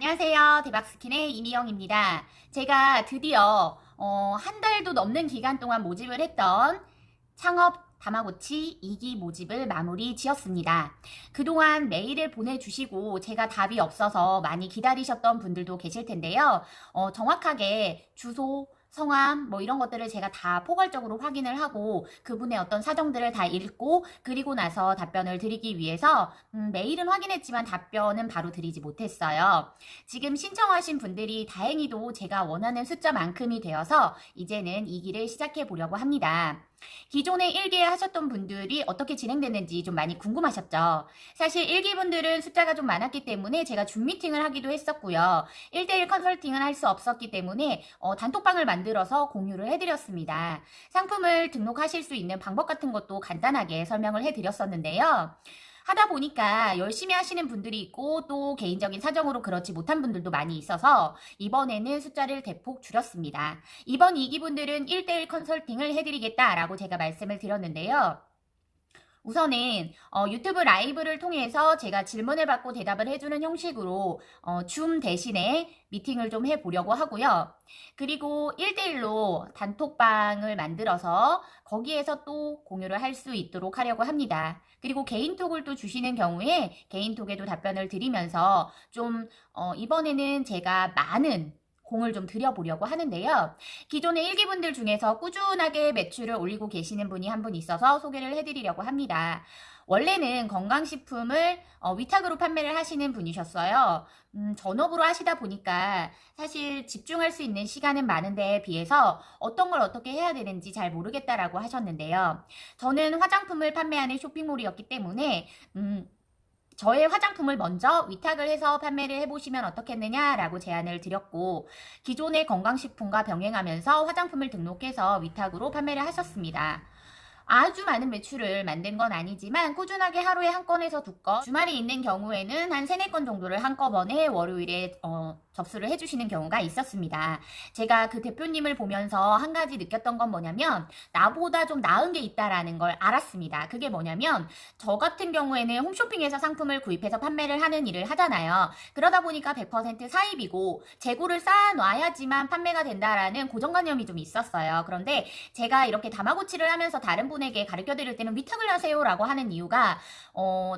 안녕하세요. 대박스킨의 이미영입니다. 제가 드디어 한 달도 넘는 기간 동안 모집을 했던 창업 다마고치 2기 모집을 마무리 지었습니다. 그동안 메일을 보내주시고 제가 답이 없어서 많이 기다리셨던 분들도 계실 텐데요. 정확하게 주소, 성함 뭐 이런 것들을 제가 다 포괄적으로 확인을 하고 그분의 어떤 사정들을 다 읽고 그리고 나서 답변을 드리기 위해서 메일은 확인했지만 답변은 바로 드리지 못했어요. 지금 신청하신 분들이 다행히도 제가 원하는 숫자만큼이 되어서 이제는 2기를 시작해 보려고 합니다. 기존에 1기 하셨던 분들이 어떻게 진행됐는지 좀 많이 궁금하셨죠? 사실 1기 분들은 숫자가 좀 많았기 때문에 제가 줌 미팅을 하기도 했었고요. 1대1 컨설팅을 할 수 없었기 때문에 단톡방을 만들어서 공유를 해드렸습니다. 상품을 등록하실 수 있는 방법 같은 것도 간단하게 설명을 해드렸었는데요. 하다 보니까 열심히 하시는 분들이 있고 또 개인적인 사정으로 그렇지 못한 분들도 많이 있어서 이번에는 숫자를 대폭 줄였습니다. 이번 2기 분들은 1대1 컨설팅을 해드리겠다라고 제가 말씀을 드렸는데요. 우선은 유튜브 라이브를 통해서 제가 질문을 받고 대답을 해주는 형식으로 줌 대신에 미팅을 좀 해보려고 하고요. 그리고 1대1로 단톡방을 만들어서 거기에서 또 공유를 할 수 있도록 하려고 합니다. 그리고 개인톡을 또 주시는 경우에 개인톡에도 답변을 드리면서 좀 이번에는 제가 많은 공을 좀 들여보려고 하는데요. 기존의 1기분들 중에서 꾸준하게 매출을 올리고 계시는 분이 한 분 있어서 소개를 해드리려고 합니다. 원래는 건강식품을 위탁으로 판매를 하시는 분이셨어요. 전업으로 하시다 보니까 사실 집중할 수 있는 시간은 많은데 비해서 어떤 걸 어떻게 해야 되는지 잘 모르겠다라고 하셨는데요. 저는 화장품을 판매하는 쇼핑몰이었기 때문에 저의 화장품을 먼저 위탁을 해서 판매를 해보시면 어떻겠느냐라고 제안을 드렸고 기존의 건강식품과 병행하면서 화장품을 등록해서 위탁으로 판매를 하셨습니다. 아주 많은 매출을 만든 건 아니지만 꾸준하게 하루에 한 건에서 두 건, 주말이 있는 경우에는 한 세네 건 정도를 한꺼번에 월요일에 접수를 해주시는 경우가 있었습니다. 제가 그 대표님을 보면서 한 가지 느꼈던 건 뭐냐면 나보다 좀 나은 게 있다라는 걸 알았습니다. 그게 뭐냐면 저 같은 경우에는 홈쇼핑에서 상품을 구입해서 판매를 하는 일을 하잖아요. 그러다 보니까 100% 사입이고 재고를 쌓아놔야지만 판매가 된다라는 고정관념이 좀 있었어요. 그런데 제가 이렇게 다마고치를 하면서 다른 분에게 가르쳐 드릴 때는 위탁을 하세요라고 하는 이유가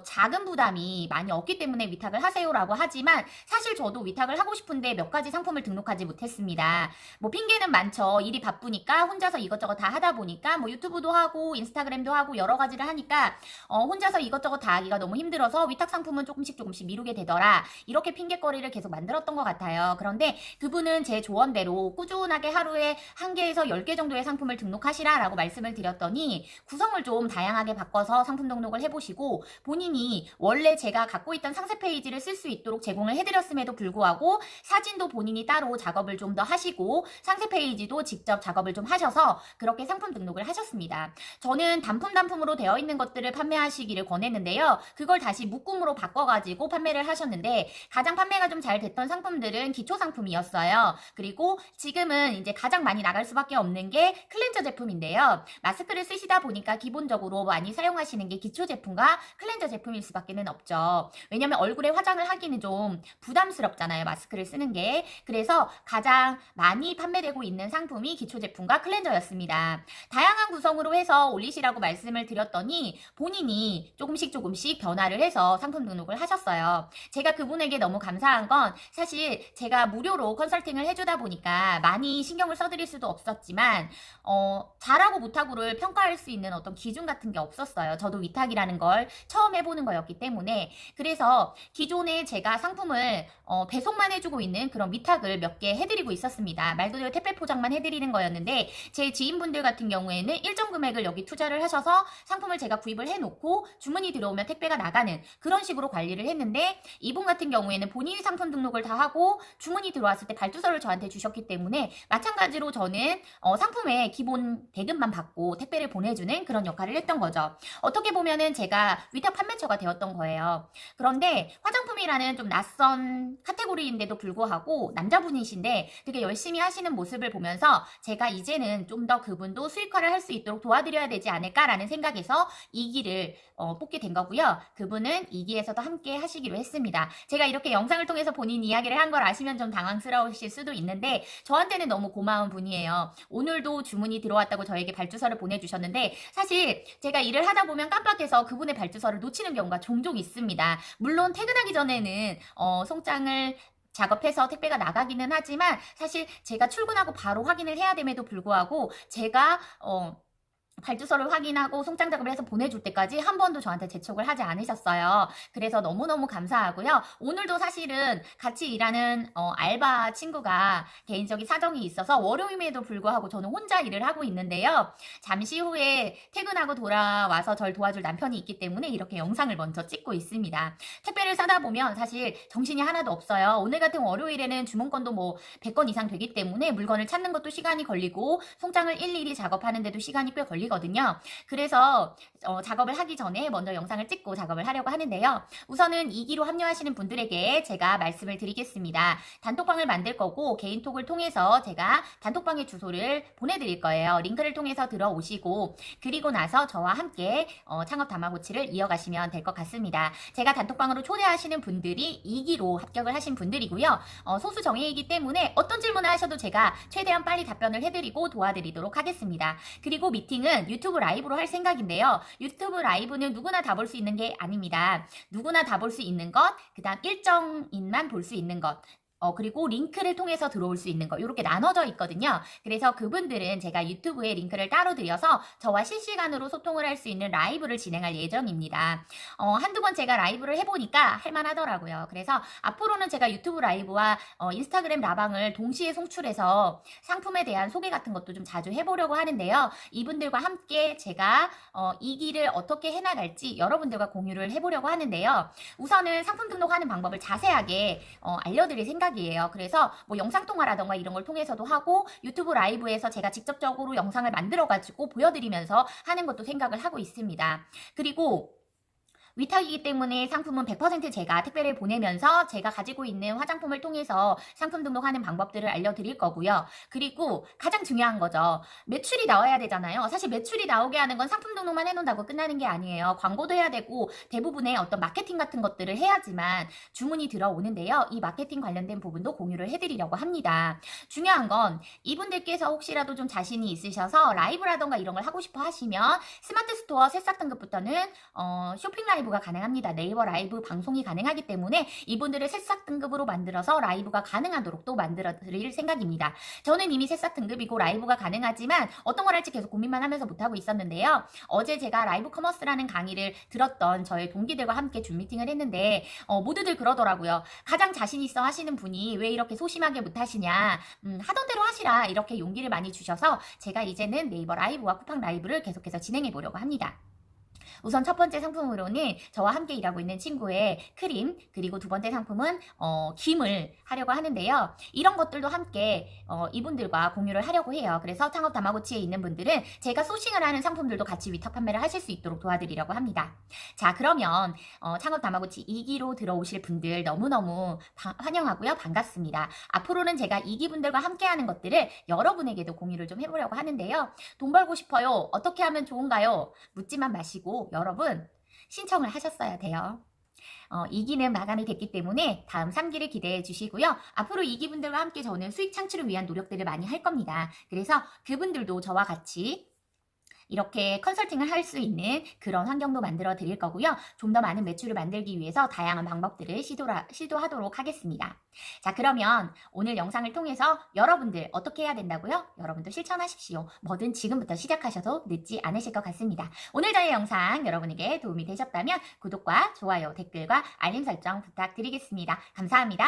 작은 부담이 많이 없기 때문에 위탁을 하세요라고 하지만 사실 저도 위탁을 하고 싶은데 몇 가지 상품을 등록하지 못했습니다. 뭐 핑계는 많죠. 일이 바쁘니까 혼자서 이것저것 다 하다 보니까 뭐 유튜브도 하고 인스타그램도 하고 여러 가지를 하니까 혼자서 이것저것 다 하기가 너무 힘들어서 위탁 상품은 조금씩 미루게 되더라. 이렇게 핑계거리를 계속 만들었던 것 같아요. 그런데 그분은 제 조언대로 꾸준하게 하루에 1개에서 10개 정도의 상품을 등록하시라라고 말씀을 드렸더니 구성을 좀 다양하게 바꿔서 상품 등록을 해보시고 본인이 원래 제가 갖고 있던 상세 페이지를 쓸 수 있도록 제공을 해드렸음에도 불구하고 사진도 본인이 따로 작업을 좀 더 하시고 상세 페이지도 직접 작업을 좀 하셔서 그렇게 상품 등록을 하셨습니다. 저는 단품으로 되어 있는 것들을 판매하시기를 권했는데요. 그걸 다시 묶음으로 바꿔가지고 판매를 하셨는데 가장 판매가 좀 잘 됐던 상품들은 기초 상품이었어요. 그리고 지금은 이제 가장 많이 나갈 수밖에 없는 게 클렌저 제품인데요. 마스크를 쓰시다 보니까 기본적으로 많이 사용하시는 게 기초 제품과 클렌저 제품일 수밖에는 없죠. 왜냐면 얼굴에 화장을 하기는 좀 부담스럽잖아요. 마스크를 쓰는 게. 그래서 가장 많이 판매되고 있는 상품이 기초 제품과 클렌저였습니다. 다양한 구성으로 해서 올리시라고 말씀을 드렸더니 본인이 조금씩 변화를 해서 상품 등록을 하셨어요. 제가 그분에게 너무 감사한 건 사실 제가 무료로 컨설팅을 해주다 보니까 많이 신경을 써드릴 수도 없었지만 잘하고 못하고를 평가할 수 있는 어떤 기준 같은 게 없었어요. 저도 위탁이라는 걸 처음 해보는 거였기 때문에. 그래서 기존에 제가 상품을 배송만 해주고 있는 그런 위탁을 몇 개 해드리고 있었습니다. 말 그대로 택배 포장만 해드리는 거였는데 제 지인분들 같은 경우에는 일정 금액을 여기 투자를 하셔서 상품을 제가 구입을 해놓고 주문이 들어오면 택배가 나가는 그런 식으로 관리를 했는데 이분 같은 경우에는 본인이 상품 등록을 다 하고 주문이 들어왔을 때 발주서를 저한테 주셨기 때문에 마찬가지로 저는 상품의 기본 대금만 받고 택배를 보내주고 보내주는 그런 역할을 했던 거죠. 어떻게 보면은 제가 위탁 판매처가 되었던 거예요. 그런데 화장품이라는 좀 낯선 카테고리인데도 불구하고 남자분이신데 되게 열심히 하시는 모습을 보면서 제가 이제는 좀 더 그분도 수익화를 할 수 있도록 도와드려야 되지 않을까라는 생각에서 2기를 뽑게 된 거고요. 그분은 2기에서도 함께 하시기로 했습니다. 제가 이렇게 영상을 통해서 본인 이야기를 한 걸 아시면 좀 당황스러우실 수도 있는데 저한테는 너무 고마운 분이에요. 오늘도 주문이 들어왔다고 저에게 발주서를 보내주셨는데 사실 제가 일을 하다 보면 깜빡해서 그분의 발주서를 놓치는 경우가 종종 있습니다. 물론 퇴근하기 전에는 송장을 작업해서 택배가 나가기는 하지만 사실 제가 출근하고 바로 확인을 해야 됨에도 불구하고 제가 발주서를 확인하고 송장 작업을 해서 보내줄 때까지 한 번도 저한테 재촉을 하지 않으셨어요. 그래서 너무너무 감사하고요. 오늘도 사실은 같이 일하는 알바 친구가 개인적인 사정이 있어서 월요일에도 불구하고 저는 혼자 일을 하고 있는데요. 잠시 후에 퇴근하고 돌아와서 절 도와줄 남편이 있기 때문에 이렇게 영상을 먼저 찍고 있습니다. 택배를 사다 보면 사실 정신이 하나도 없어요. 오늘 같은 월요일에는 주문건도 뭐 100건 이상 되기 때문에 물건을 찾는 것도 시간이 걸리고 송장을 일일이 작업하는데도 시간이 꽤 걸리거든요. 그래서 작업을 하기 전에 먼저 영상을 찍고 작업을 하려고 하는데요. 우선은 2기로 합류하시는 분들에게 제가 말씀을 드리겠습니다. 단톡방을 만들 거고 개인톡을 통해서 제가 단톡방의 주소를 보내드릴 거예요. 링크를 통해서 들어오시고 그리고 나서 저와 함께 창업 다마고치를 이어가시면 될 것 같습니다. 제가 단톡방으로 초대하시는 분들이 2기로 합격을 하신 분들이고요. 소수 정예이기 때문에 어떤 질문을 하셔도 제가 최대한 빨리 답변을 해드리고 도와드리도록 하겠습니다. 그리고 미팅은 유튜브 라이브로 할 생각인데요. 유튜브 라이브는 누구나 다 볼 수 있는 게 아닙니다. 누구나 다 볼 수 있는 것, 그 다음 일정인만 볼 수 있는 것, 그리고 링크를 통해서 들어올 수 있는 거 이렇게 나눠져 있거든요. 그래서 그분들은 제가 유튜브에 링크를 따로 드려서 저와 실시간으로 소통을 할 수 있는 라이브를 진행할 예정입니다. 한두 번 제가 라이브를 해보니까 할만하더라고요. 그래서 앞으로는 제가 유튜브 라이브와 인스타그램 라방을 동시에 송출해서 상품에 대한 소개 같은 것도 좀 자주 해보려고 하는데요. 이분들과 함께 제가 이 길을 어떻게 해나갈지 여러분들과 공유를 해보려고 하는데요. 우선은 상품 등록하는 방법을 자세하게 알려드릴 생각입니다. 이에요. 그래서 뭐 영상통화라던가 이런 걸 통해서도 하고 유튜브 라이브에서 제가 직접적으로 영상을 만들어가지고 보여드리면서 하는 것도 생각을 하고 있습니다. 그리고 위탁이기 때문에 상품은 100% 제가 택배를 보내면서 제가 가지고 있는 화장품을 통해서 상품 등록하는 방법들을 알려드릴 거고요. 그리고 가장 중요한 거죠. 매출이 나와야 되잖아요. 사실 매출이 나오게 하는 건 상품 등록만 해놓는다고 끝나는 게 아니에요. 광고도 해야 되고 대부분의 어떤 마케팅 같은 것들을 해야지만 주문이 들어오는데요. 이 마케팅 관련된 부분도 공유를 해드리려고 합니다. 중요한 건 이분들께서 혹시라도 좀 자신이 있으셔서 라이브라던가 이런 걸 하고 싶어 하시면 스마트 스토어 새싹 등급부터는 쇼핑 라이브가 가능합니다. 네이버 라이브 방송이 가능하기 때문에 이분들을 새싹 등급으로 만들어서 라이브가 가능하도록 또 만들어 드릴 생각입니다. 저는 이미 새싹 등급이고 라이브가 가능하지만 어떤 걸 할지 계속 고민만 하면서 못하고 있었는데요. 어제 제가 라이브 커머스라는 강의를 들었던 저의 동기들과 함께 줌 미팅을 했는데 모두들 그러더라고요. 가장 자신 있어 하시는 분이 왜 이렇게 소심하게 못하시냐, 하던 대로 하시라, 이렇게 용기를 많이 주셔서 제가 이제는 네이버 라이브와 쿠팡 라이브를 계속해서 진행해 보려고 합니다. 우선 첫 번째 상품으로는 저와 함께 일하고 있는 친구의 크림, 그리고 두 번째 상품은 김을 하려고 하는데요. 이런 것들도 함께 이분들과 공유를 하려고 해요. 그래서 창업 다마고치에 있는 분들은 제가 소싱을 하는 상품들도 같이 위탁 판매를 하실 수 있도록 도와드리려고 합니다. 자, 그러면 창업 다마고치 2기로 들어오실 분들 너무너무 환영하고요. 반갑습니다. 앞으로는 제가 2기 분들과 함께 하는 것들을 여러분에게도 공유를 좀 해보려고 하는데요. 돈 벌고 싶어요. 어떻게 하면 좋은가요? 묻지만 마시고 여러분 신청을 하셨어야 돼요. 2기는 마감이 됐기 때문에 다음 3기를 기대해 주시고요. 앞으로 2기 분들과 함께 저는 수익 창출을 위한 노력들을 많이 할 겁니다. 그래서 그분들도 저와 같이 이렇게 컨설팅을 할 수 있는 그런 환경도 만들어 드릴 거고요. 좀 더 많은 매출을 만들기 위해서 다양한 방법들을 시도하도록 하겠습니다. 자, 그러면 오늘 영상을 통해서 여러분들 어떻게 해야 된다고요? 여러분도 실천하십시오. 뭐든 지금부터 시작하셔도 늦지 않으실 것 같습니다. 오늘 저의 영상 여러분에게 도움이 되셨다면 구독과 좋아요, 댓글과 알림 설정 부탁드리겠습니다. 감사합니다.